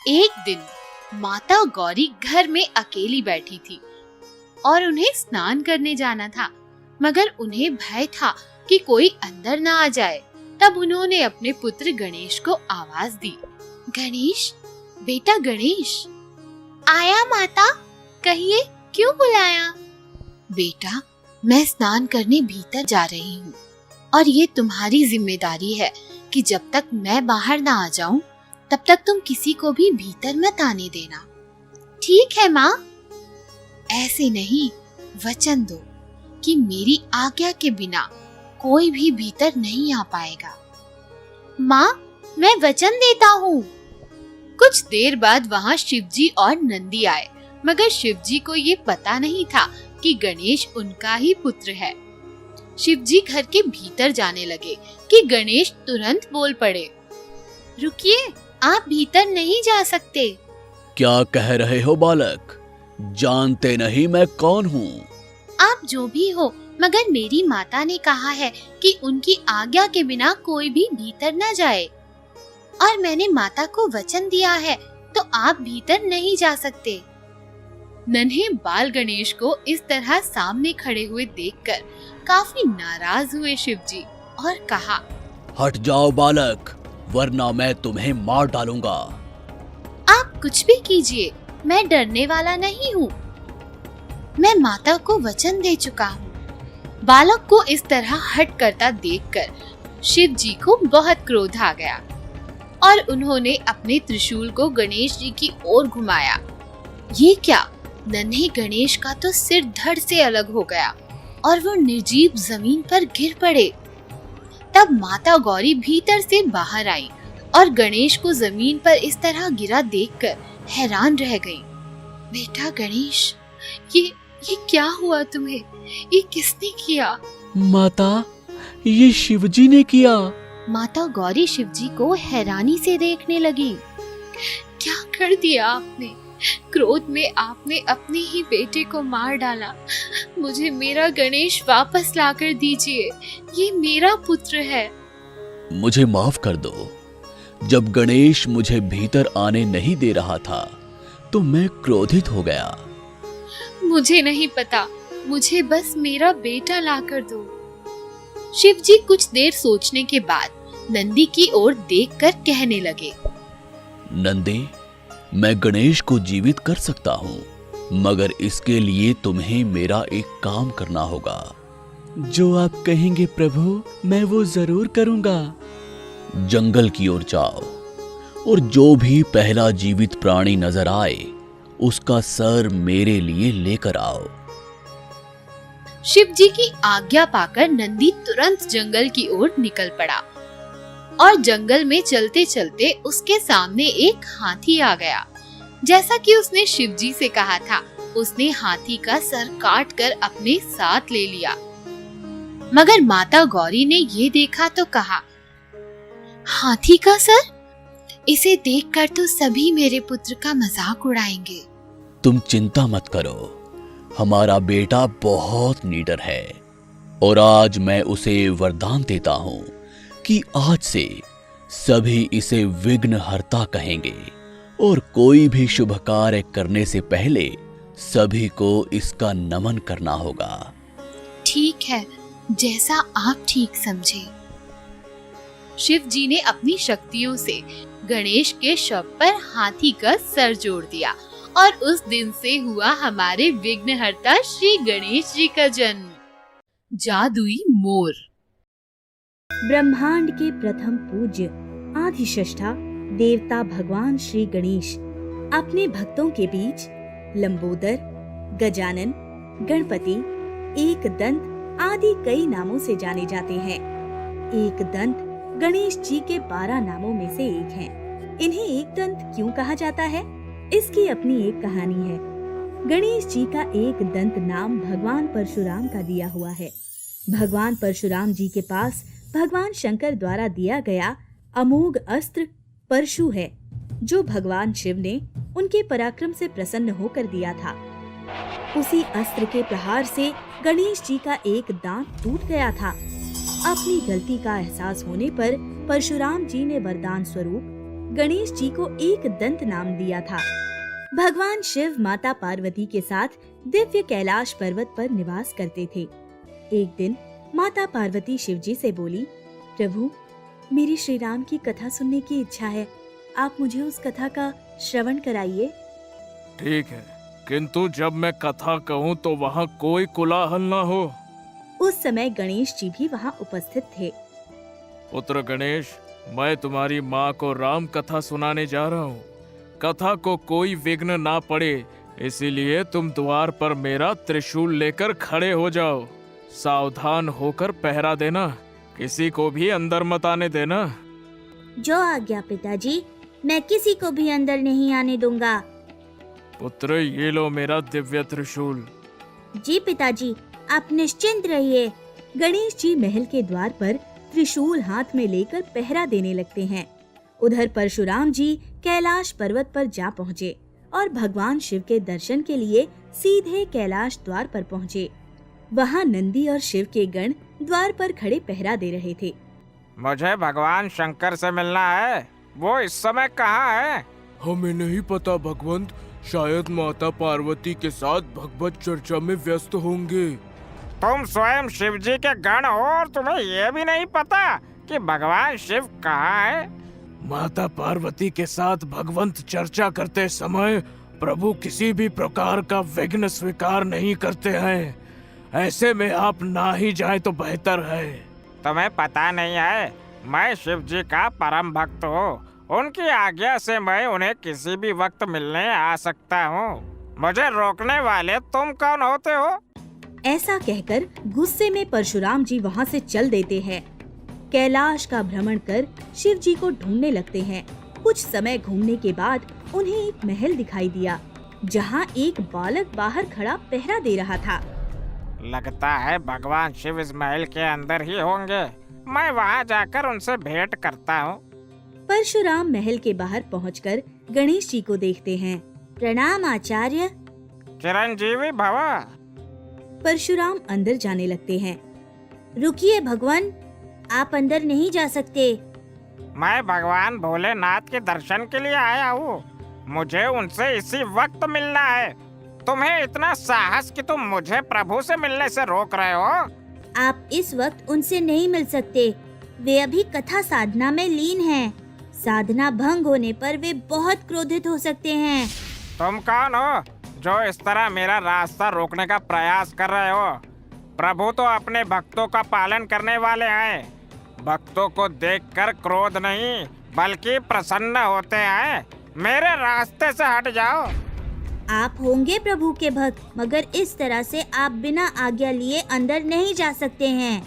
एक दिन माता गौरी घर में अकेली बैठी थी और उन्हें स्नान करने जाना था, मगर उन्हें भय था कि कोई अंदर ना आ जाए। तब उन्होंने अपने पुत्र गणेश को आवाज दी। गणेश, बेटा गणेश। आया माता, कहिए क्यों बुलाया? बेटा, मैं स्नान करने भीतर जा रही हूँ और ये तुम्हारी जिम्मेदारी है कि जब तक मैं बाहर ना आ जाऊं तब तक तुम किसी को भी भीतर मत आने देना। ठीक है माँ। ऐसे नहीं, वचन दो कि मेरी आज्ञा के बिना कोई भी भीतर नहीं आ पाएगा। माँ, मैं वचन देता हूँ। कुछ देर बाद वहाँ शिवजी और नंदी आए, मगर शिवजी को ये पता नहीं था कि गणेश उनका ही पुत्र है। शिवजी घर के भीतर जाने लगे कि गणेश तुरंत बोल पड़े। रुकिए, आप भीतर नहीं जा सकते। क्या कह रहे हो बालक? जानते नहीं मैं कौन हूँ? आप जो भी हो, मगर मेरी माता ने कहा है कि उनकी आज्ञा के बिना कोई भी भीतर न जाए, और मैंने माता को वचन दिया है, तो आप भीतर नहीं जा सकते। नन्हे बाल गणेश को इस तरह सामने खड़े हुए देखकर काफी नाराज हुए शिवजी और कहा, हट जाओ बालक, वरना मैं तुम्हें मार डालूंगा। आप कुछ भी कीजिए, मैं डरने वाला नहीं हूँ। मैं माता को वचन दे चुका हूँ। बालक को इस तरह हट करता देखकर शिवजी को बहुत क्रोध आ गया और उन्होंने अपने त्रिशूल को गणेश जी की ओर घुमाया। ये क्या, नन्हे गणेश का तो सिर धड़ से अलग हो गया और वो निर्जीव जमीन पर गिर पड़े। तब माता गौरी भीतर से बाहर आई और गणेश को जमीन पर इस तरह गिरा देखकर हैरान रह गई। बेटा गणेश, ये क्या हुआ तुम्हें? ये किसने किया? माता, ये शिवजी ने किया। माता गौरी शिवजी को हैरानी से देखने लगी। क्या कर दिया आपने? क्रोध में आपने अपने ही बेटे को मार डाला। मुझे मेरा गणेश वापस लाकर दीजिए, ये मेरा पुत्र है। मुझे माफ कर दो। जब गणेश मुझे भीतर आने नहीं दे रहा था तो मैं क्रोधित हो गया। मुझे नहीं पता, मुझे बस मेरा बेटा लाकर दो। शिवजी कुछ देर सोचने के बाद नंदी की ओर देखकर कहने लगे। नंदी, मैं गणेश को जीवित कर सकता हूँ, मगर इसके लिए तुम्हें मेरा एक काम करना होगा। जो आप कहेंगे प्रभु, मैं वो जरूर करूँगा। जंगल की ओर जाओ और जो भी पहला जीवित प्राणी नजर आए उसका सर मेरे लिए लेकर आओ। शिवजी की आज्ञा पाकर नंदी तुरंत जंगल की ओर निकल पड़ा और जंगल में चलते चलते उसके सामने एक हाथी आ गया। जैसा कि उसने शिवजी से कहा था, उसने हाथी का सर काट कर अपने साथ ले लिया। मगर माता गौरी ने ये देखा तो कहा, हाथी का सर? इसे देखकर तो सभी मेरे पुत्र का मजाक उड़ाएंगे। तुम चिंता मत करो, हमारा बेटा बहुत निडर है और आज मैं उसे वरदान देता हूँ कि आज से सभी इसे विघ्नहर्ता कहेंगे और कोई भी शुभ कार्य करने से पहले सभी को इसका नमन करना होगा। ठीक है, जैसा आप ठीक समझे। शिव जी ने अपनी शक्तियों से गणेश के शव पर हाथी का सर जोड़ दिया और उस दिन से हुआ हमारे विघ्नहर्ता श्री गणेश जी का जन्म। जादुई मोर। ब्रह्मांड के प्रथम पूज्य आदिशष्टा देवता भगवान श्री गणेश अपने भक्तों के बीच लंबोदर, गजानन, गणपति, एकदंत आदि कई नामों से जाने जाते हैं। एकदंत गणेश जी के 12 नामों में से एक है। इन्हें एकदंत क्यों कहा जाता है, इसकी अपनी एक कहानी है। गणेश जी का एकदंत नाम भगवान परशुराम का दिया हुआ है। भगवान परशुराम जी के पास भगवान शंकर द्वारा दिया गया अमोघ अस्त्र परशु है, जो भगवान शिव ने उनके पराक्रम से प्रसन्न होकर दिया था। उसी अस्त्र के प्रहार से गणेश जी का एक दांत टूट गया था। अपनी गलती का एहसास होने पर परशुराम जी ने वरदान स्वरूप गणेश जी को एक दंत नाम दिया था। भगवान शिव माता पार्वती के साथ दिव्य कैलाश पर्वत पर निवास करते थे। एक दिन माता पार्वती शिव जी से बोली, प्रभु, मेरी श्री राम की कथा सुनने की इच्छा है, आप मुझे उस कथा का श्रवण कराइए। ठीक है, किंतु जब मैं कथा कहूँ तो वहाँ कोई कोलाहल न हो। उस समय गणेश जी भी वहाँ उपस्थित थे। पुत्र गणेश, मैं तुम्हारी माँ को राम कथा सुनाने जा रहा हूँ। कथा को कोई विघ्न ना पड़े, इसीलिए तुम द्वार पर मेरा त्रिशूल लेकर खड़े हो जाओ। सावधान होकर पहरा देना, किसी को भी अंदर मत आने देना। जो आज्ञा पिताजी, मैं किसी को भी अंदर नहीं आने दूंगा। पुत्र, ये लो मेरा दिव्य त्रिशूल। जी पिताजी, आप निश्चिंत रहिए। गणेश जी महल के द्वार पर त्रिशूल हाथ में लेकर पहरा देने लगते हैं। उधर परशुराम जी कैलाश पर्वत पर जा पहुँचे और भगवान शिव के दर्शन के लिए सीधे कैलाश द्वार पर पहुँचे। वहाँ नंदी और शिव के गण द्वार पर खड़े पहरा दे रहे थे। मुझे भगवान शंकर से मिलना है, वो इस समय कहाँ है? हमें नहीं पता भगवंत, शायद माता पार्वती के साथ भगवत चर्चा में व्यस्त होंगे। तुम स्वयं शिव जी के गण हो और तुम्हें ये भी नहीं पता कि भगवान शिव कहाँ है? माता पार्वती के साथ भगवंत चर्चा करते समय प्रभु किसी भी प्रकार का विघ्न स्वीकार नहीं करते हैं। ऐसे में आप ना ही जाए तो बेहतर है। तुम्हें पता नहीं है, मैं शिव जी का परम भक्त हूँ। उनकी आज्ञा से मैं उन्हें किसी भी वक्त मिलने आ सकता हूँ। मुझे रोकने वाले तुम कौन होते हो? ऐसा कहकर गुस्से में परशुराम जी वहाँ से चल देते हैं। कैलाश का भ्रमण कर शिव जी को ढूंढने लगते हैं। कुछ समय घूमने के बाद उन्हें एक महल दिखाई दिया, जहाँ एक बालक बाहर खड़ा पहरा दे रहा था। लगता है भगवान शिव इस महल के अंदर ही होंगे। मैं वहाँ जाकर उनसे भेंट करता हूँ। परशुराम महल के बाहर पहुंचकर गणेश जी को देखते हैं। प्रणाम आचार्य। चिरंजीवी भव। परशुराम अंदर जाने लगते हैं। रुकिए भगवान, आप अंदर नहीं जा सकते। मैं भगवान भोलेनाथ के दर्शन के लिए आया हूँ। मुझे उनसे इसी वक्त मिलना है। तुम्हें इतना साहस कि तुम मुझे प्रभु से मिलने से रोक रहे हो? आप इस वक्त उनसे नहीं मिल सकते। वे अभी कथा साधना में लीन हैं। साधना भंग होने पर वे बहुत क्रोधित हो सकते हैं। तुम कौन हो जो इस तरह मेरा रास्ता रोकने का प्रयास कर रहे हो? प्रभु तो अपने भक्तों का पालन करने वाले हैं। भक्तों को देखकर क्रोध नहीं बल्कि प्रसन्न होते हैं। मेरे रास्ते से हट जाओ। आप होंगे प्रभु के भक्त, मगर इस तरह से आप बिना आज्ञा लिए अंदर नहीं जा सकते हैं।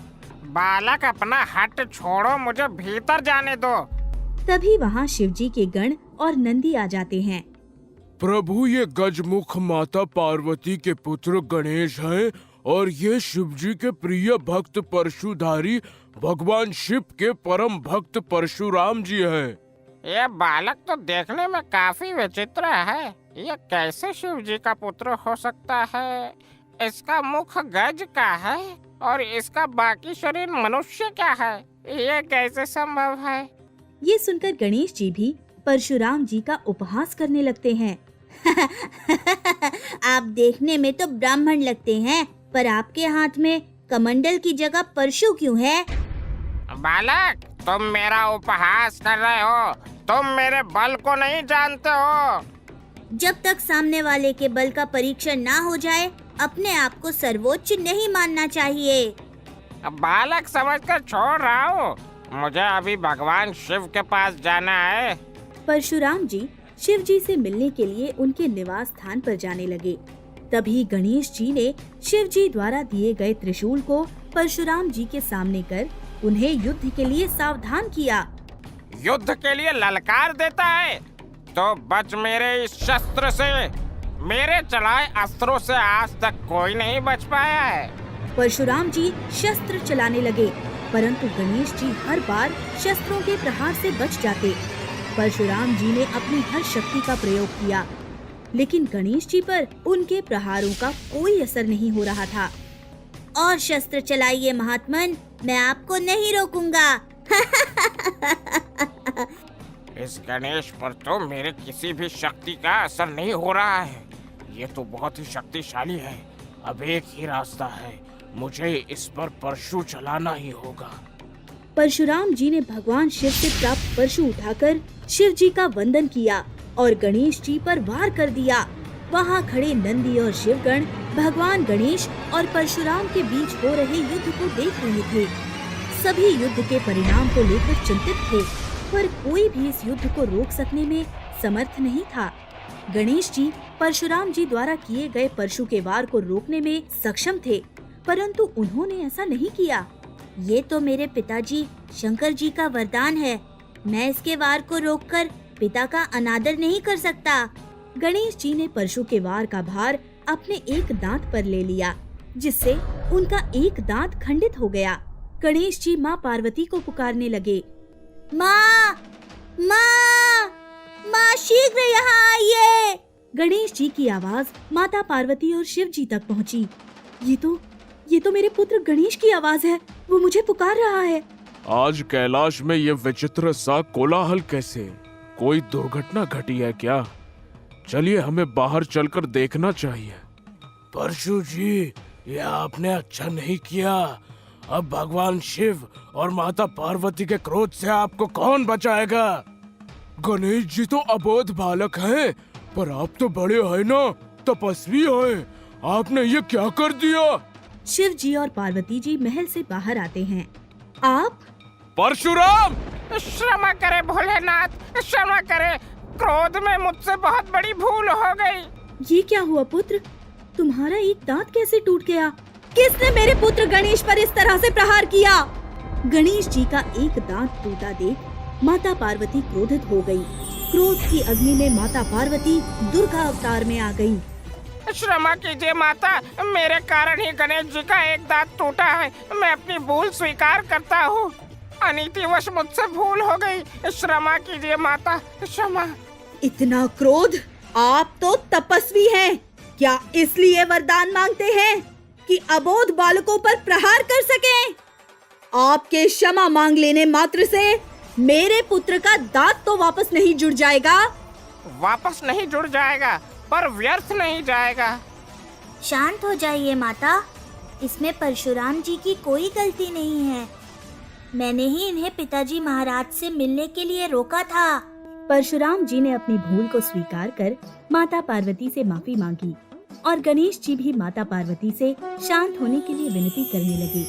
बालक, अपना हट छोड़ो, मुझे भीतर जाने दो। तभी वहाँ शिव जी के गण और नंदी आ जाते हैं। प्रभु, ये गजमुख माता पार्वती के पुत्र गणेश हैं और ये शिव जी के प्रिय भक्त परशुधारी भगवान शिव के परम भक्त परशुराम जी हैं। ये बालक तो देखने में काफी विचित्र है। ये कैसे शिव जी का पुत्र हो सकता है? इसका मुख गज का है और इसका बाकी शरीर मनुष्य का है। ये कैसे संभव है? ये सुनकर गणेश जी भी परशुराम जी का उपहास करने लगते हैं। आप देखने में तो ब्राह्मण लगते हैं, पर आपके हाथ में कमंडल की जगह परशु क्यों है? बालक, तुम मेरा उपहास कर रहे हो। तुम मेरे बल को नहीं जानते हो। जब तक सामने वाले के बल का परीक्षण ना हो जाए, अपने आप को सर्वोच्च नहीं मानना चाहिए। बालक समझकर छोड़ रहा हूँ। मुझे अभी भगवान शिव के पास जाना है। परशुराम जी शिव जी से मिलने के लिए उनके निवास स्थान पर जाने लगे। तभी गणेश जी ने शिव जी द्वारा दिए गए त्रिशूल को परशुराम जी के सामने कर उन्हें युद्ध के लिए सावधान किया। युद्ध के लिए ललकार देता है तो बच मेरे इस शस्त्र से। मेरे चलाए अस्त्रों से आज तक कोई नहीं बच पाया है। परशुराम जी शस्त्र चलाने लगे, परंतु गणेश जी हर बार शस्त्रों के प्रहार से बच जाते। परशुराम जी ने अपनी हर शक्ति का प्रयोग किया, लेकिन गणेश जी पर उनके प्रहारों का कोई असर नहीं हो रहा था। और शस्त्र चलाइए महात्मन, मैं आपको नहीं रोकूंगा। इस गणेश पर तो मेरे किसी भी शक्ति का असर नहीं हो रहा है। ये तो बहुत ही शक्तिशाली है। अब एक ही रास्ता है, मुझे इस पर परशु चलाना ही होगा। परशुराम जी ने भगवान शिव से प्राप्त परशु उठाकर शिव जी का वंदन किया और गणेश जी पर वार कर दिया। वहाँ खड़े नंदी और शिवगण भगवान गणेश और परशुराम के बीच हो रहे युद्ध को देख रहे थे। सभी युद्ध के परिणाम को लेकर चिंतित थे, पर कोई भी इस युद्ध को रोक सकने में समर्थ नहीं था। गणेश जी परशुराम जी द्वारा किए गए परशु के वार को रोकने में सक्षम थे, परंतु उन्होंने ऐसा नहीं किया। ये तो मेरे पिताजी शंकर जी का वरदान है, मैं इसके वार को रोककर पिता का अनादर नहीं कर सकता। गणेश जी ने परशु के वार का भार अपने एक दांत पर ले लिया, जिससे उनका एक दांत खंडित हो गया। गणेश जी माँ पार्वती को पुकारने लगे। माँ, माँ, माँ शीघ्र यहाँ आइए। गणेश जी की आवाज माता पार्वती और शिव जी तक पहुँची। ये तो मेरे पुत्र गणेश की आवाज है, वो मुझे पुकार रहा है। आज कैलाश में ये विचित्र सा कोलाहल कैसे? कोई दुर्घटना घटी है क्या? चलिए हमें बाहर चलकर देखना चाहिए। परशु जी, ये आपने अच्छा नहीं किया। अब भगवान शिव और माता पार्वती के क्रोध से आपको कौन बचाएगा? गणेश जी तो अबोध बालक हैं, पर आप तो बड़े हैं ना, तपस्वी हैं। आपने ये क्या कर दिया? शिव जी और पार्वती जी महल से बाहर आते हैं। आप? परशुराम! क्षमा करे भोलेनाथ, क्षमा करे। क्रोध में मुझसे बहुत बड़ी भूल हो गई। ये क्या हुआ पुत्र? तुम्हारा एक दांत कैसे टूट गया? किसने मेरे पुत्र गणेश पर इस तरह से प्रहार किया? गणेश जी का एक दांत टूटा देख माता पार्वती क्रोधित हो गई। क्रोध की अग्नि में माता पार्वती दुर्गा अवतार में आ गई। क्षमा कीजिए माता, मेरे कारण ही गणेश जी का एक दांत टूटा है। मैं अपनी भूल स्वीकार करता हूँ। अनीतिवश मुझसे भूल हो गई। क्षमा कीजिए माता, क्षमा। इतना क्रोध? आप तो तपस्वी हैं, क्या इसलिए वरदान मांगते हैं कि अबोध बालकों पर प्रहार कर सकें? आपके क्षमा मांग लेने मात्र से मेरे पुत्र का दांत तो वापस नहीं जुड़ जाएगा। वापस नहीं जुड़ जाएगा, पर व्यर्थ नहीं जाएगा। शांत हो जाइए माता, इसमें परशुराम जी की कोई गलती नहीं है। मैंने ही इन्हें पिताजी महाराज से मिलने के लिए रोका था। परशुराम जी ने अपनी भूल को स्वीकार कर माता पार्वती से माफी मांगी और गणेश जी भी माता पार्वती से शांत होने के लिए विनती करने लगे।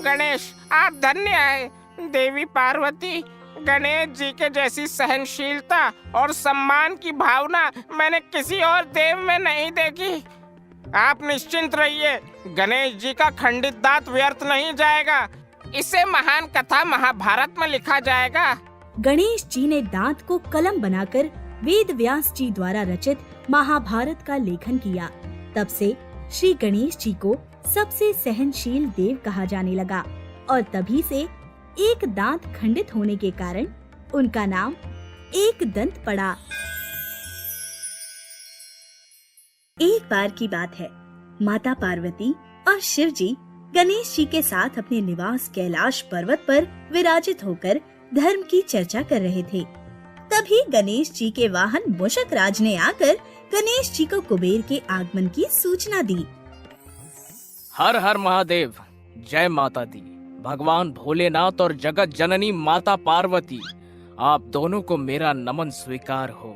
गणेश, आप धन्य हैं। देवी पार्वती, गणेश जी के जैसी सहनशीलता और सम्मान की भावना मैंने किसी और देव में नहीं देखी। आप निश्चिंत रहिए, गणेश जी का खंडित दांत व्यर्थ नहीं जाएगा। इसे महान कथा महाभारत में लिखा जाएगा। गणेश जी ने दांत को कलम बनाकर वेद व्यास जी द्वारा रचित महाभारत का लेखन किया। तब से श्री गणेश जी को सबसे सहनशील देव कहा जाने लगा और तभी से एक दांत खंडित होने के कारण उनका नाम एक दंत पड़ा। एक बार की बात है, माता पार्वती और शिव जी गणेश जी के साथ अपने निवास कैलाश पर्वत पर विराजित होकर धर्म की चर्चा कर रहे थे। तभी गणेश जी के वाहन मूषक राज ने आकर गणेश जी को कुबेर के आगमन की सूचना दी। हर हर महादेव, जय माता दी। भगवान भोलेनाथ और जगत जननी माता पार्वती, आप दोनों को मेरा नमन स्वीकार हो।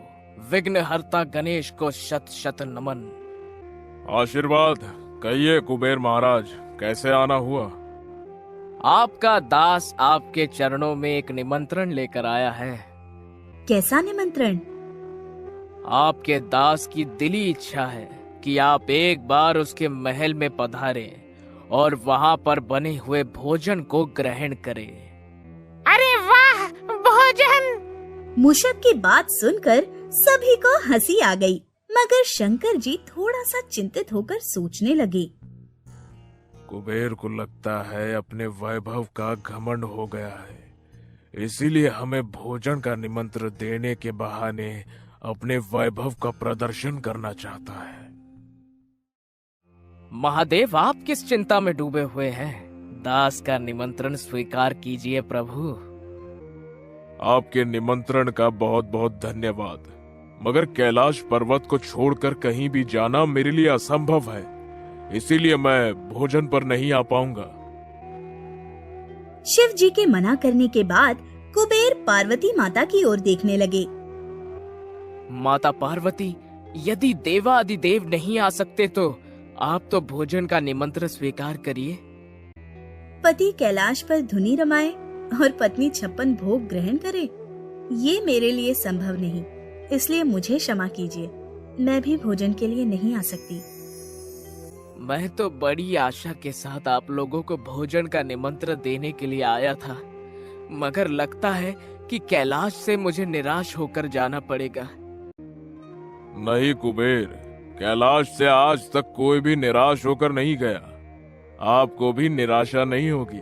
विघ्न हरता गणेश को शत शत नमन। आशीर्वाद। कहिए कुबेर महाराज, कैसे आना हुआ? आपका दास आपके चरणों में एक निमंत्रण लेकर आया है। कैसा निमंत्रण? आपके दास की दिली इच्छा है कि आप एक बार उसके महल में पधारें और वहाँ पर बने हुए भोजन को ग्रहण करें। अरे वाह, भोजन! मूषक की बात सुनकर सभी को हंसी आ गई, मगर शंकर जी थोड़ा सा चिंतित होकर सोचने लगे। कुबेर को लगता है अपने वैभव का घमंड हो गया है, इसीलिए हमें भोजन का निमंत्रण देने के बहाने अपने वैभव का प्रदर्शन करना चाहता है। महादेव, आप किस चिंता में डूबे हुए हैं? दास का निमंत्रण स्वीकार कीजिए प्रभु। आपके निमंत्रण का बहुत बहुत धन्यवाद, मगर कैलाश पर्वत को छोड़कर कहीं भी जाना मेरे लिए असंभव है, इसीलिए मैं भोजन पर नहीं आ पाऊंगा। शिव जी के मना करने के बाद कुबेर पार्वती माता की ओर देखने लगे। माता पार्वती, यदि देवाधिदेव नहीं आ सकते तो आप तो भोजन का निमंत्रण स्वीकार करिए। पति कैलाश पर धुनी रमाए और पत्नी 56 भोग ग्रहण करे, ये मेरे लिए संभव नहीं, इसलिए मुझे क्षमा कीजिए, मैं भी भोजन के लिए नहीं आ सकती। मैं तो बड़ी आशा के साथ आप लोगों को भोजन का निमंत्रण देने के लिए आया था, मगर लगता है कि कैलाश से मुझे निराश होकर जाना पड़ेगा। नहीं कुबेर, कैलाश से आज तक कोई भी निराश होकर नहीं गया, आपको भी निराशा नहीं होगी।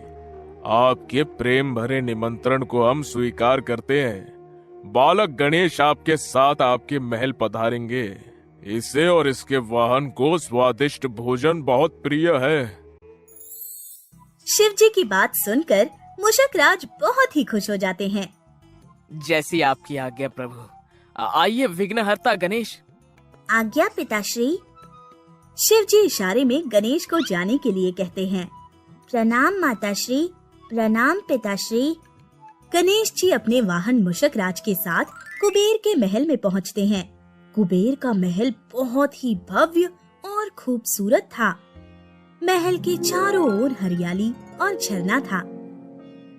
आपके प्रेम भरे निमंत्रण को हम स्वीकार करते हैं। बालक गणेश आपके साथ आपके महल पधारेंगे। इसे और इसके वाहन को स्वादिष्ट भोजन बहुत प्रिय है। शिव जी की बात सुनकर मूषक राज बहुत ही खुश हो जाते हैं। जैसी आपकी आज्ञा प्रभु। आइए विघ्नहर्ता गणेश। आज्ञा पिताश्री। शिव जी इशारे में गणेश को जाने के लिए कहते हैं। प्रणाम माताश्री, प्रणाम पिताश्री। गणेश जी अपने वाहन मूषक राज के साथ कुबेर के महल में पहुंचते हैं। कुबेर का महल बहुत ही भव्य और खूबसूरत था। महल के चारों ओर हरियाली और झरना था।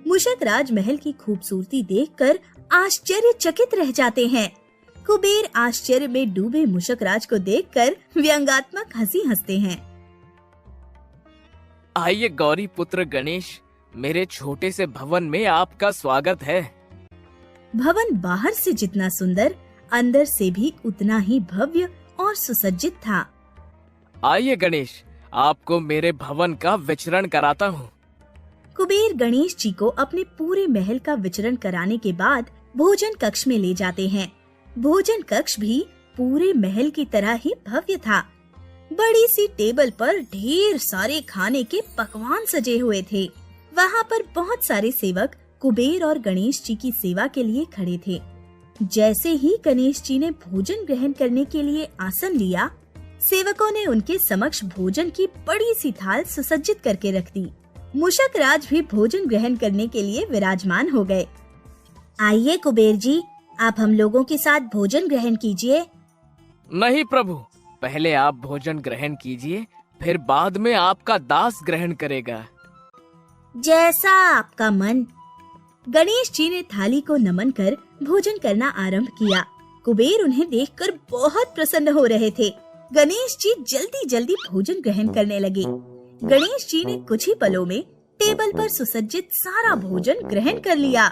मूषक राज महल की खूबसूरती देखकर आश्चर्यचकित रह जाते हैं। कुबेर आश्चर्य में डूबे मूषक राज को देखकर व्यंगात्मक हंसी हंसते हैं। आइए गौरी पुत्र गणेश, मेरे छोटे से भवन में आपका स्वागत है। भवन बाहर से जितना सुंदर, अंदर से भी उतना ही भव्य और सुसज्जित था। आइए गणेश, आपको मेरे भवन का विचरण कराता हूँ। कुबेर गणेश जी को अपने पूरे महल का विचरण कराने के बाद भोजन कक्ष में ले जाते हैं। भोजन कक्ष भी पूरे महल की तरह ही भव्य था। बड़ी सी टेबल पर ढेर सारे खाने के पकवान सजे हुए थे। वहाँ पर बहुत सारे सेवक कुबेर और गणेश जी की सेवा के लिए खड़े थे। जैसे ही गणेश जी ने भोजन ग्रहण करने के लिए आसन लिया, सेवकों ने उनके समक्ष भोजन की बड़ी सी थाल सुसज्जित करके रख दी। मूषक राज भी भोजन ग्रहण करने के लिए विराजमान हो गए। आइए कुबेर जी, आप हम लोगों के साथ भोजन ग्रहण कीजिए। नहीं प्रभु, पहले आप भोजन ग्रहण कीजिए, फिर बाद में आपका दास ग्रहण करेगा। जैसा आपका मन। गणेश जी ने थाली को नमन कर भोजन करना आरंभ किया। कुबेर उन्हें देखकर बहुत प्रसन्न हो रहे थे। गणेश जी जल्दी जल्दी भोजन ग्रहण करने लगे। गणेश जी ने कुछ ही पलों में टेबल पर सुसज्जित सारा भोजन ग्रहण कर लिया।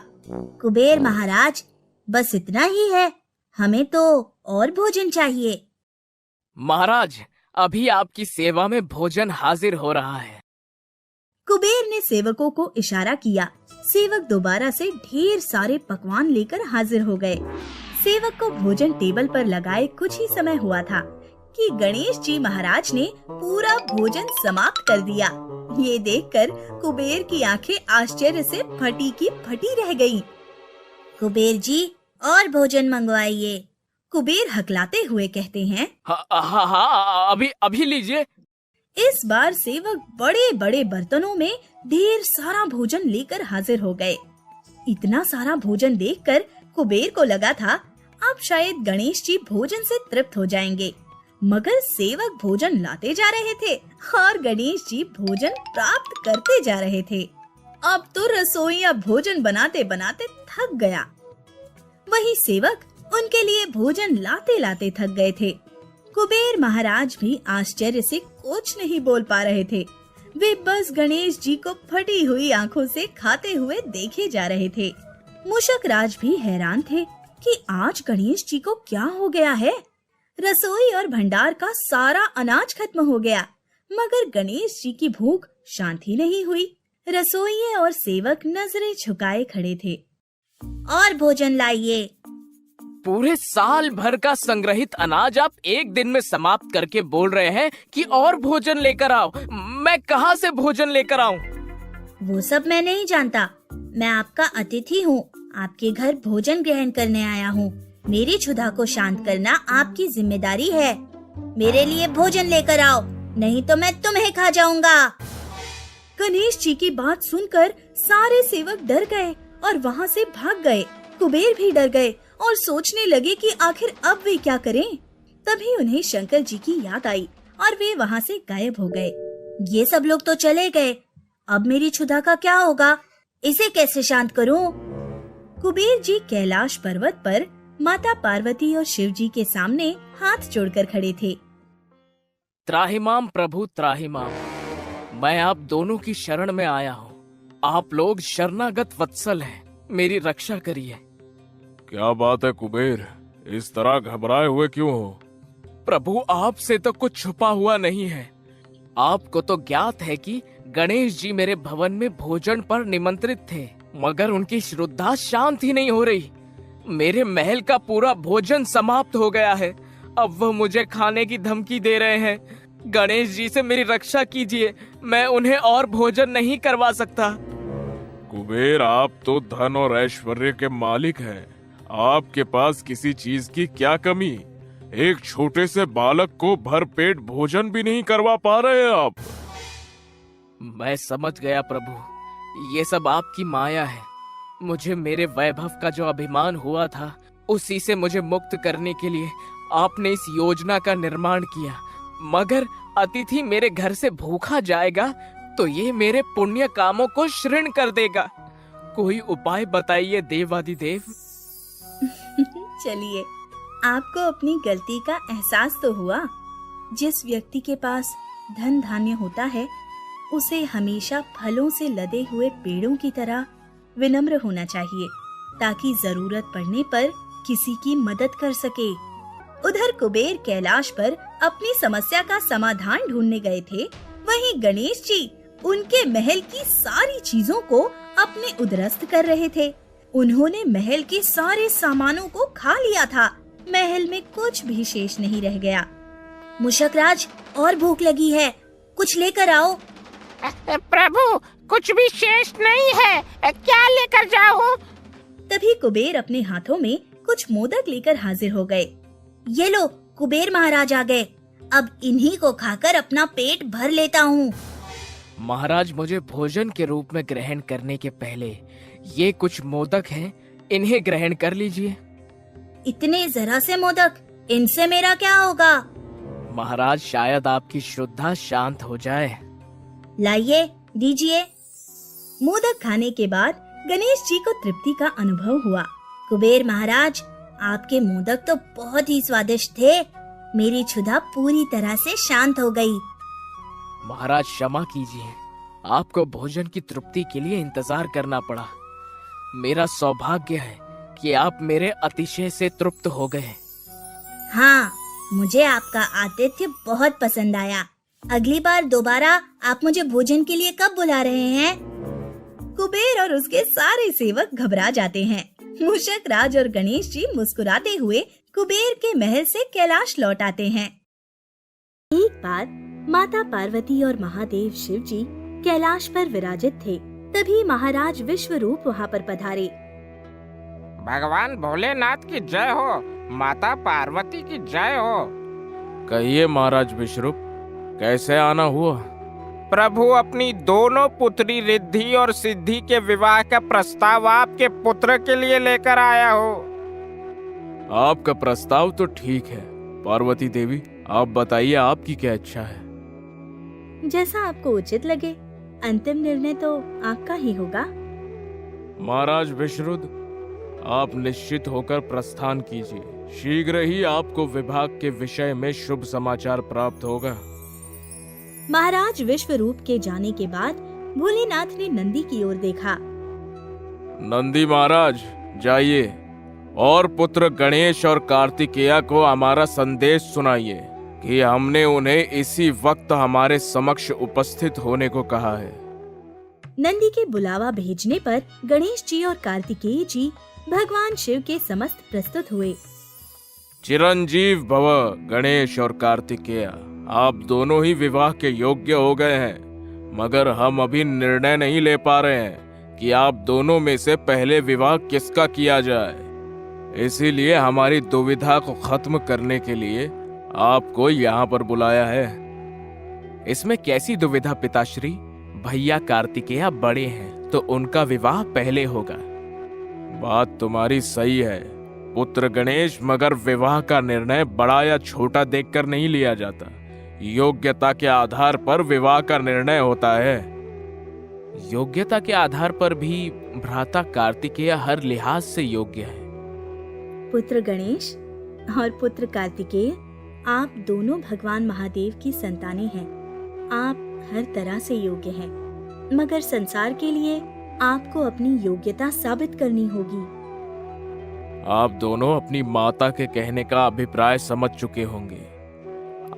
कुबेर महाराज, बस इतना ही है, हमें तो और भोजन चाहिए। महाराज, अभी आपकी सेवा में भोजन हाजिर हो रहा है। कुबेर ने सेवकों को इशारा किया। सेवक दोबारा से ढेर सारे पकवान लेकर हाजिर हो गए। सेवक को भोजन टेबल पर लगाए कुछ ही समय हुआ था कि गणेश जी महाराज ने पूरा भोजन समाप्त कर दिया। ये देखकर कुबेर की आंखें आश्चर्य से फटी की फटी रह गईं। कुबेर जी, और भोजन मंगवाइए। कुबेर हकलाते हुए कहते हैं। हाँ, अभी लीजिए। इस बार सेवक बड़े बड़े बर्तनों में ढेर सारा भोजन लेकर हाजिर हो गए। इतना सारा भोजन देखकर कुबेर को लगा था अब शायद गणेश जी भोजन से तृप्त हो जाएंगे, मगर सेवक भोजन लाते जा रहे थे और गणेश जी भोजन प्राप्त करते जा रहे थे। अब तो रसोइया भोजन बनाते बनाते थक गया। वही सेवक उनके लिए भोजन लाते लाते थक गए थे। कुबेर महाराज भी आश्चर्य से कुछ नहीं बोल पा रहे थे। वे बस गणेश जी को फटी हुई आंखों से खाते हुए देखे जा रहे थे। मूषक राज भी हैरान थे कि आज गणेश जी को क्या हो गया है। रसोई और भंडार का सारा अनाज खत्म हो गया, मगर गणेश जी की भूख शांत ही नहीं हुई। रसोइये और सेवक नजरें झुकाए खड़े थे। और भोजन लाइए। पूरे साल भर का संग्रहित अनाज आप एक दिन में समाप्त करके बोल रहे हैं कि और भोजन लेकर आओ। मैं कहाँ से भोजन लेकर आऊँ? वो सब मैं नहीं जानता, मैं आपका अतिथि हूँ, आपके घर भोजन ग्रहण करने आया हूँ। मेरी क्षुधा को शांत करना आपकी जिम्मेदारी है। मेरे लिए भोजन लेकर आओ, नहीं तो मैं तुम्हें खा जाऊंगा। गणेश जी की बात सुनकर सारे सेवक डर गए और वहाँ से भाग गए। कुबेर भी डर गए और सोचने लगे कि आखिर अब वे क्या करें। तभी उन्हें शंकर जी की याद आई और वे वहाँ से गायब हो गए। ये सब लोग तो चले गए, अब मेरी क्षुधा का क्या होगा? इसे कैसे शांत करूं? कुबेर जी कैलाश पर्वत पर माता पार्वती और शिव जी के सामने हाथ जोड़कर खड़े थे। त्राहिमाम प्रभु त्राहिमाम, मैं आप दोनों की शरण में आया हूँ। आप लोग शरणागत वत्सल हैं, मेरी रक्षा करिए। क्या बात है कुबेर, इस तरह घबराए हुए क्यों हो? प्रभु, आपसे तो कुछ छुपा हुआ नहीं है। आपको तो ज्ञात है कि गणेश जी मेरे भवन में भोजन पर निमंत्रित थे, मगर उनकी श्रद्धा शांत ही नहीं हो रही। मेरे महल का पूरा भोजन समाप्त हो गया है, अब वह मुझे खाने की धमकी दे रहे हैं। गणेश जी से मेरी रक्षा कीजिए, मैं उन्हें और भोजन नहीं करवा सकता। कुबेर, आप तो धन और ऐश्वर्य के मालिक हैं, आपके पास किसी चीज की क्या कमी? एक छोटे से बालक को भरपेट भोजन भी नहीं करवा पा रहे आप। मैं समझ गया प्रभु, ये सब आपकी माया है। मुझे मेरे वैभव का जो अभिमान हुआ था, उसी से मुझे मुक्त करने के लिए आपने इस योजना का निर्माण किया। मगर अतिथि मेरे घर से भूखा जाएगा तो ये मेरे पुण्य कामों को क्षीण कर देगा। कोई उपाय बताइए देवादिदेव। चलिए, आपको अपनी गलती का एहसास तो हुआ। जिस व्यक्ति के पास धन धान्य होता है, उसे हमेशा फलों से लदे हुए पेड़ों की तरह विनम्र होना चाहिए, ताकि जरूरत पड़ने पर किसी की मदद कर सके। उधर कुबेर कैलाश पर अपनी समस्या का समाधान ढूंढने गए थे, वहीं गणेश जी उनके महल की सारी चीजों को अपने उदरस्त कर रहे थे। उन्होंने महल के सारे सामानों को खा लिया था। महल में कुछ भी शेष नहीं रह गया। मुशकराज, और भूख लगी है, कुछ लेकर आओ। प्रभु, कुछ भी शेष नहीं है, क्या लेकर जाऊं? तभी कुबेर अपने हाथों में कुछ मोदक लेकर हाजिर हो गए। ये लो, कुबेर महाराज आ गए। अब इन्हीं को खाकर अपना पेट भर लेता हूँ। महाराज, मुझे भोजन के रूप में ग्रहण करने के पहले ये कुछ मोदक हैं, इन्हें ग्रहण कर लीजिए। इतने जरा से मोदक, इनसे मेरा क्या होगा? महाराज, शायद आपकी श्रद्धा शांत हो जाए। लाइए, दीजिए। मोदक खाने के बाद गणेश जी को तृप्ति का अनुभव हुआ। कुबेर महाराज, आपके मोदक तो बहुत ही स्वादिष्ट थे। मेरी क्षुधा पूरी तरह से शांत हो गई। महाराज, क्षमा कीजिए, आपको भोजन की तृप्ति के लिए इंतजार करना पड़ा। मेरा सौभाग्य है कि आप मेरे अतिशय से तृप्त हो गए। हाँ, मुझे आपका आतिथ्य बहुत पसंद आया। अगली बार दोबारा आप मुझे भोजन के लिए कब बुला रहे हैं? कुबेर और उसके सारे सेवक घबरा जाते हैं। मूषक राज और गणेश जी मुस्कुराते हुए कुबेर के महल से कैलाश लौट आते हैं। एक बार माता पार्वती और महादेव शिव जी कैलाश पर विराजित थे। तभी महाराज विश्वरूप वहाँ पर पधारे। भगवान भोलेनाथ की जय हो, माता पार्वती की जय हो। कहिए महाराज विश्वरूप, कैसे आना हुआ? प्रभु, अपनी दोनों पुत्री रिद्धि और सिद्धि के विवाह का प्रस्ताव आपके पुत्र के लिए लेकर आया हो। आपका प्रस्ताव तो ठीक है। पार्वती देवी, आप बताइए, आपकी क्या इच्छा है? जैसा आपको उचित लगे, अंतिम निर्णय तो आपका ही होगा। महाराज विश्रुद, आप निश्चित होकर प्रस्थान कीजिए। शीघ्र ही आपको विभाग के विषय में शुभ समाचार प्राप्त होगा। महाराज विश्वरूप के जाने के बाद भोलेनाथ ने नंदी की ओर देखा। नंदी महाराज, जाइए और पुत्र गणेश और कार्तिकेय को हमारा संदेश सुनाइए कि हमने उन्हें इसी वक्त हमारे समक्ष उपस्थित होने को कहा है। नंदी के बुलावा भेजने पर गणेश जी और कार्तिकेय जी भगवान शिव के समस्त प्रस्तुत हुए। चिरंजीव भव गणेश और कार्तिकेय, आप दोनों ही विवाह के योग्य हो गए हैं, मगर हम अभी निर्णय नहीं ले पा रहे हैं कि आप दोनों में से पहले विवाह किसका किया जाए। इसीलिए हमारी दुविधा को खत्म करने के लिए आपको यहाँ पर बुलाया है। इसमें कैसी दुविधा पिताश्री? भैया कार्तिकेय बड़े हैं तो उनका विवाह पहले होगा। बात तुम्हारी सही है पुत्र गणेश, मगर विवाह का निर्णय बड़ा या छोटा देखकर नहीं लिया जाता। योग्यता के आधार पर विवाह का निर्णय होता है। योग्यता के आधार पर भी भ्राता कार्तिकेय हर लिहाज से योग्य है। पुत्र गणेश और पुत्र कार्तिकेय, आप दोनों भगवान महादेव की संतानें हैं। आप हर तरह से योग्य हैं, मगर संसार के लिए आपको अपनी योग्यता साबित करनी होगी। आप दोनों अपनी माता के कहने का अभिप्राय समझ चुके होंगे।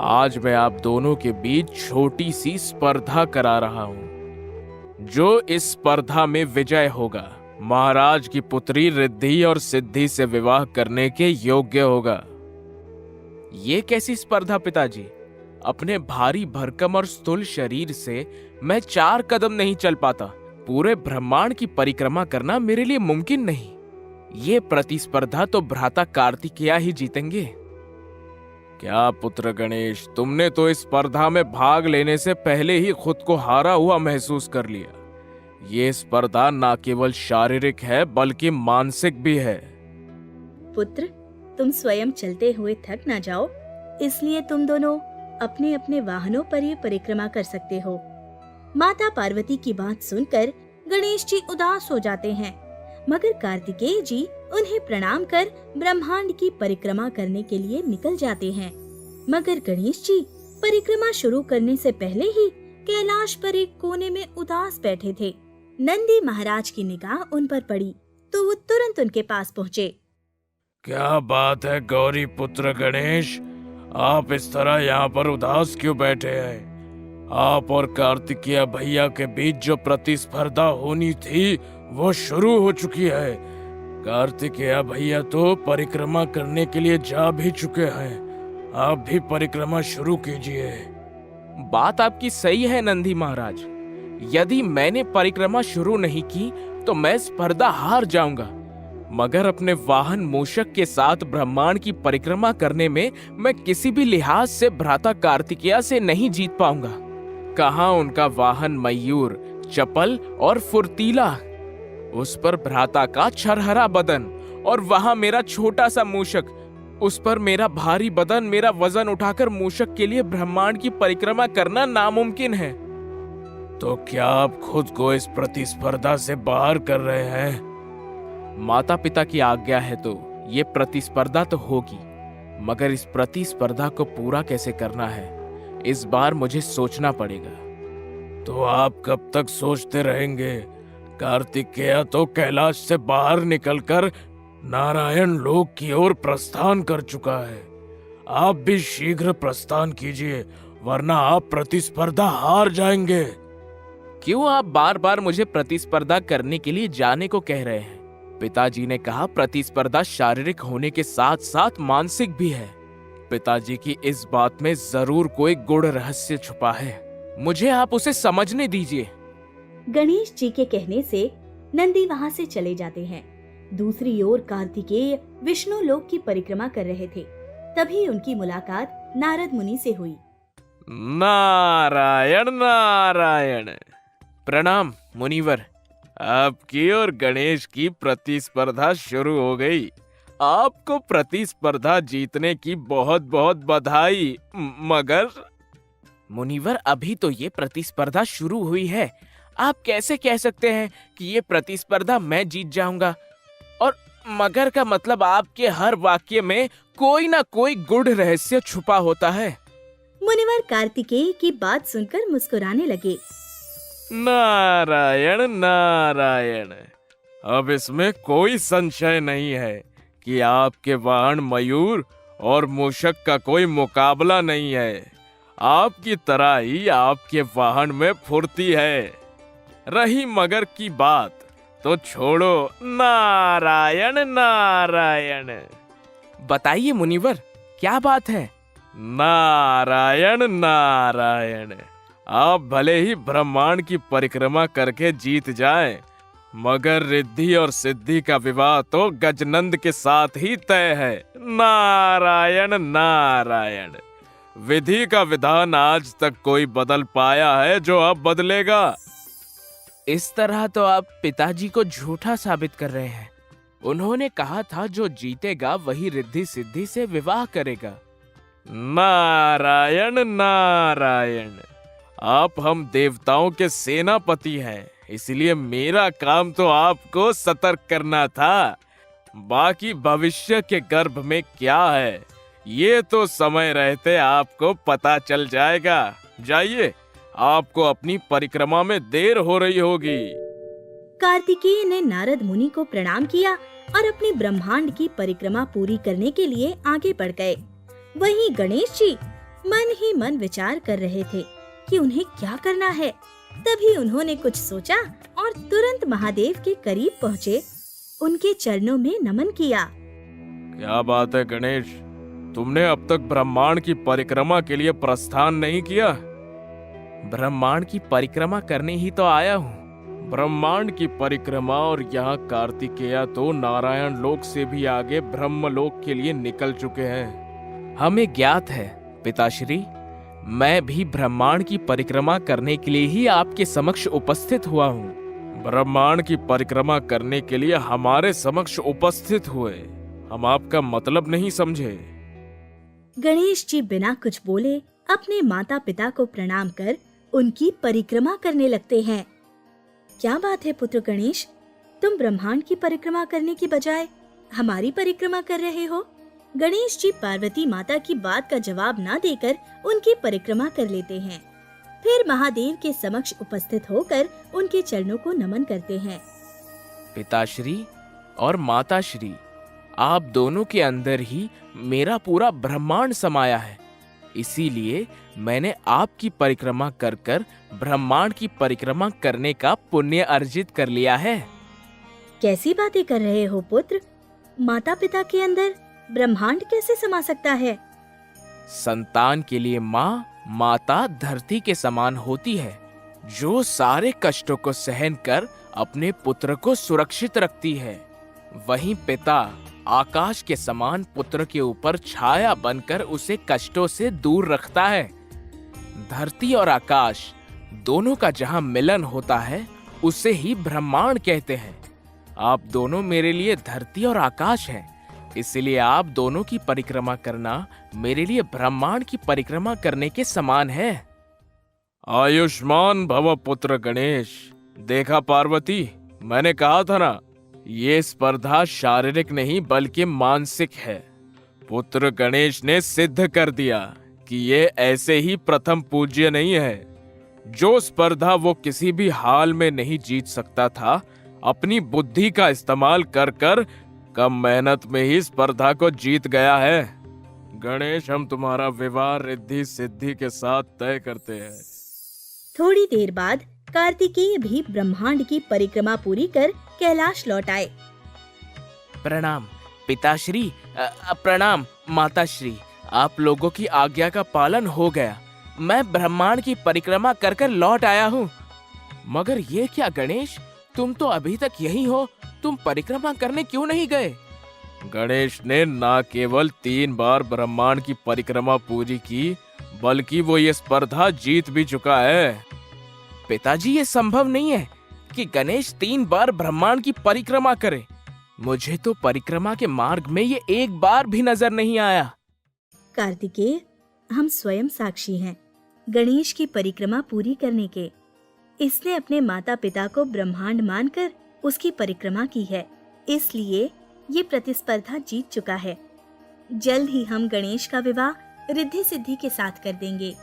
आज मैं आप दोनों के बीच छोटी सी स्पर्धा करा रहा हूं। जो इस स्पर्धा में विजय होगा, महाराज की पुत्री रिद्धि और सिद्धि से विवाह करने के योग्य होगा। ये कैसी स्पर्धा पिताजी? अपने भारी भरकम और स्थूल शरीर से मैं 4 कदम नहीं चल पाता। पूरे ब्रह्मांड की परिक्रमा करना मेरे लिए मुमकिन नहीं। ये प्रतिस्पर्धा तो भ्राता कार्तिकेय ही जीतेंगे। क्या पुत्र गणेश, तुमने तो इस स्पर्धा में भाग लेने से पहले ही खुद को हारा हुआ महसूस कर लिया। ये स्पर्धा न केवल शारीरिक है बल्कि मानसिक भी है। पुत्र, तुम स्वयं चलते हुए थक ना जाओ, इसलिए तुम दोनों अपने अपने वाहनों पर ये परिक्रमा कर सकते हो। माता पार्वती की बात सुनकर गणेश जी उदास हो जाते हैं, मगर कार्तिकेय जी उन्हें प्रणाम कर ब्रह्मांड की परिक्रमा करने के लिए निकल जाते हैं। मगर गणेश जी परिक्रमा शुरू करने से पहले ही कैलाश पर एक कोने में उदास बैठे थे। नंदी महाराज की निगाह उन पर पड़ी तो वो तुरंत उनके पास पहुँचे। क्या बात है गौरी पुत्र गणेश, आप इस तरह यहाँ पर उदास क्यों बैठे हैं? आप और कार्तिकेय भैया के बीच जो प्रतिस्पर्धा होनी थी वो शुरू हो चुकी है। कार्तिकेय भैया तो परिक्रमा करने के लिए जा भी चुके हैं। आप भी परिक्रमा शुरू कीजिए। बात आपकी सही है नंदी महाराज। यदि मैंने परिक्रमा शुरू नहीं की तो मैं स्पर्धा हार जाऊंगा, मगर अपने वाहन मूषक के साथ ब्रह्मांड की परिक्रमा करने में मैं किसी भी लिहाज से भ्राता कार्तिकेय से नहीं जीत पाऊंगा। कहाँ उनका वाहन मयूर, चपल और फुर्तीला, उस पर भ्राता का छरहरा बदन, और वहां मेरा छोटा सा मूषक, उस पर मेरा भारी बदन, मेरा वजन उठाकर मूषक के लिए ब्रह्मांड की परिक्रमा करना नामुमकिन है। तो क्या आप खुद को इस प्रतिस्पर्धा से बाहर कर रहे हैं? माता पिता की आज्ञा है तो ये प्रतिस्पर्धा तो होगी, मगर इस प्रतिस्पर्धा को पूरा कैसे करना है, इस बार मुझे सोचना पड़ेगा। तो आप कब तक सोचते रहेंगे? कार्तिकेय तो कैलाश से बाहर निकलकर नारायण लोक की ओर प्रस्थान कर चुका है। आप भी शीघ्र प्रस्थान कीजिए, वरना आप प्रतिस्पर्धा हार जाएंगे। क्यों आप बार बार मुझे प्रतिस्पर्धा करने के लिए जाने को कह रहे हैं? पिताजी ने कहा प्रतिस्पर्धा शारीरिक होने के साथ साथ मानसिक भी है। पिताजी की इस बात में जरूर कोई गूढ़ रहस्य छुपा है, मुझे आप उसे समझने दीजिए। गणेश जी के कहने से नंदी वहाँ से चले जाते हैं। दूसरी ओर कार्तिकेय विष्णु लोक की परिक्रमा कर रहे थे। तभी उनकी मुलाकात नारद मुनि से हुई। नारायण नारायण। प्रणाम मुनिवर। आपकी और गणेश की प्रतिस्पर्धा शुरू हो गई। आपको प्रतिस्पर्धा जीतने की बहुत बहुत बधाई। मगर मुनिवर, अभी तो ये प्रतिस्पर्धा शुरू हुई है। आप कैसे कह सकते हैं कि ये प्रतिस्पर्धा मैं जीत जाऊंगा? और मगर का मतलब आपके हर वाक्य में कोई ना कोई गूढ़ रहस्य छुपा होता है। मुनिवर कार्तिकेय की बात सुनकर मुस्कुराने लगे। नारायण नारायण। अब इसमें कोई संशय नहीं है कि आपके वाहन मयूर और मूषक का कोई मुकाबला नहीं है। आपकी तरह ही आपके वाहन में फुर्ती है। रही मगर की बात तो छोड़ो। नारायण नारायण। बताइए मुनिवर, क्या बात है? नारायण नारायण। आप भले ही ब्रह्मांड की परिक्रमा करके जीत जाएं, मगर रिद्धि और सिद्धि का विवाह तो गजनंद के साथ ही तय है। नारायण नारायण। विधि का विधान आज तक कोई बदल पाया है जो अब बदलेगा? इस तरह तो आप पिताजी को झूठा साबित कर रहे हैं। उन्होंने कहा था जो जीतेगा वही रिद्धि सिद्धि से विवाह करेगा। नारायण नारायण। आप हम देवताओं के सेनापति हैं, इसलिए मेरा काम तो आपको सतर्क करना था। बाकी भविष्य के गर्भ में क्या है ये तो समय रहते आपको पता चल जाएगा। जाइए, आपको अपनी परिक्रमा में देर हो रही होगी। कार्तिकेय ने नारद मुनि को प्रणाम किया और अपनी ब्रह्मांड की परिक्रमा पूरी करने के लिए आगे बढ़ गए। वहीं गणेश जी मन ही मन विचार कर रहे थे कि उन्हें क्या करना है। तभी उन्होंने कुछ सोचा और तुरंत महादेव के करीब पहुँचे, उनके चरणों में नमन किया। क्या बात है गणेश, तुमने अब तक ब्रह्मांड की परिक्रमा के लिए प्रस्थान नहीं किया? ब्रह्मांड की परिक्रमा करने ही तो आया हूँ। ब्रह्मांड की परिक्रमा और यहाँ कार्तिकेय तो नारायण लोक से भी आगे ब्रह्मलोक के लिए निकल चुके हैं। हमें ज्ञात है पिताश्री, मैं भी ब्रह्मांड की परिक्रमा करने के लिए ही आपके समक्ष उपस्थित हुआ हूँ। ब्रह्मांड की परिक्रमा करने के लिए हमारे समक्ष उपस्थित हुए? हम आपका मतलब नहीं समझे। गणेश जी बिना कुछ बोले अपने माता पिता को प्रणाम कर उनकी परिक्रमा करने लगते हैं। क्या बात है पुत्र गणेश, तुम ब्रह्मांड की परिक्रमा करने की बजाय हमारी परिक्रमा कर रहे हो? गणेश जी पार्वती माता की बात का जवाब ना देकर उनकी परिक्रमा कर लेते हैं। फिर महादेव के समक्ष उपस्थित होकर उनके चरणों को नमन करते हैं। पिताश्री और माताश्री, आप दोनों के अंदर ही मेरा पूरा ब्रह्मांड समाया है। इसीलिए मैंने आपकी परिक्रमा कर कर ब्रह्मांड की परिक्रमा करने का पुण्य अर्जित कर लिया है। कैसी बातें कर रहे हो पुत्र? माता पिता के अंदर ब्रह्मांड कैसे समा सकता है? संतान के लिए माता धरती के समान होती है, जो सारे कष्टों को सहन कर अपने पुत्र को सुरक्षित रखती है। वहीं पिता आकाश के समान पुत्र के ऊपर छाया बनकर उसे कष्टों से दूर रखता है। धरती और आकाश दोनों का जहां मिलन होता है उसे ही ब्रह्मांड कहते हैं। आप दोनों मेरे लिए धरती और आकाश हैं, इसलिए आप दोनों की परिक्रमा करना मेरे लिए ब्रह्मांड की परिक्रमा करने के समान है। आयुष्मान भव पुत्र गणेश। देखा पार्वती, मैंने कहा था ना, ये स्पर्धा शारीरिक नहीं बल्कि मानसिक है। पुत्र गणेश ने सिद्ध कर दिया कि ये ऐसे ही प्रथम पूज्य नहीं है। जो स्पर्धा वो किसी भी हाल में नहीं जीत सकता था, अपनी बुद्धि का इस्तेमाल कर कर कम मेहनत में ही स्पर्धा को जीत गया है। गणेश, हम तुम्हारा विवाह रिद्धि सिद्धि के साथ तय करते हैं। थोड़ी देर बाद कार्तिकेय भी ब्रह्मांड की परिक्रमा पूरी कर कैलाश लौट आए। प्रणाम पिताश्री, प्रणाम माताश्री। आप लोगों की आज्ञा का पालन हो गया। मैं ब्रह्मांड की परिक्रमा कर कर लौट आया हूँ। मगर ये क्या गणेश, तुम तो अभी तक यहीं हो, तुम परिक्रमा करने क्यों नहीं गए? गणेश ने न केवल 3 बार ब्रह्मांड की परिक्रमा पूरी की, बल्कि वो ये स्पर्धा जीत भी चुका है। पिताजी, ये संभव नहीं है कि गणेश 3 बार ब्रह्मांड की परिक्रमा करे। मुझे तो परिक्रमा के मार्ग में ये एक बार भी नजर नहीं आया। कार्तिकेय, हम स्वयं साक्षी हैं गणेश की परिक्रमा पूरी करने के। इसने अपने माता पिता को ब्रह्मांड मानकर उसकी परिक्रमा की है, इसलिए ये प्रतिस्पर्धा जीत चुका है। जल्द ही हम गणेश का विवाह रिद्धि सिद्धि के साथ कर देंगे।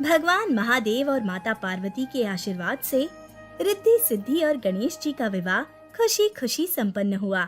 भगवान महादेव और माता पार्वती के आशीर्वाद से रिद्धि सिद्धि और गणेश जी का विवाह खुशी खुशी संपन्न हुआ।